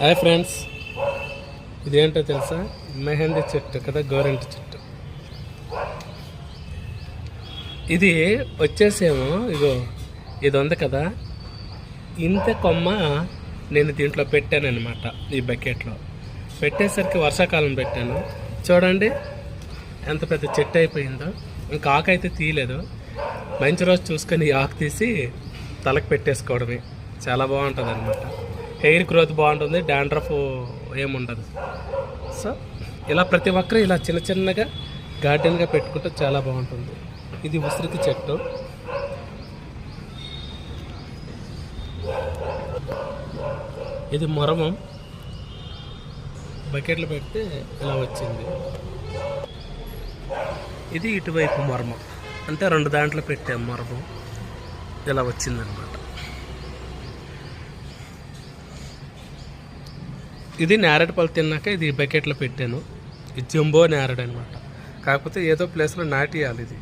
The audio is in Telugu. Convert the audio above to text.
హాయ్ ఫ్రెండ్స్, ఇదేంటో తెలుసా? మెహందీ చెట్టు కదా, గోరెంట చెట్టు. ఇది వచ్చేసేమో ఇగో ఇది ఉంది కదా, ఇంత కొమ్మ నేను దీంట్లో పెట్టానమాట. ఈ బకెట్లో పెట్టేసరికి వర్షాకాలం పెట్టాను. చూడండి ఎంత పెద్ద చెట్టు అయిపోయిందో. ఇంకా ఆకు అయితే తీయలేదు. మంచి రోజు చూసుకొని ఈ ఆకు తీసి తలకు పెట్టేసుకోవడమే. చాలా బాగుంటుంది అనమాట. హెయిర్ గ్రోత్ బాగుంటుంది, డాండ్రఫ్ ఏముండదు. సో ఇలా ప్రతి ఒక్కరు ఇలా చిన్న చిన్నగా గార్డెన్గా పెట్టుకుంటే చాలా బాగుంటుంది. ఇది ఉసిరికి చెట్టు. ఇది మొరమం. బకెట్లు పెడితే ఇలా వచ్చింది. ఇది ఇటువైపు మొరమం, అంటే రెండు దాంట్లో పెట్టాము మొరమం, ఇలా వచ్చిందనమాట. ఇది నేరేడు పళ్ళు తిన్నాక ఇది బకెట్లో పెట్టాను. ఇది జంబో నేరేడు అనమాట. కాకపోతే ఏదో ప్లేస్లో నాటియాలి ఇది.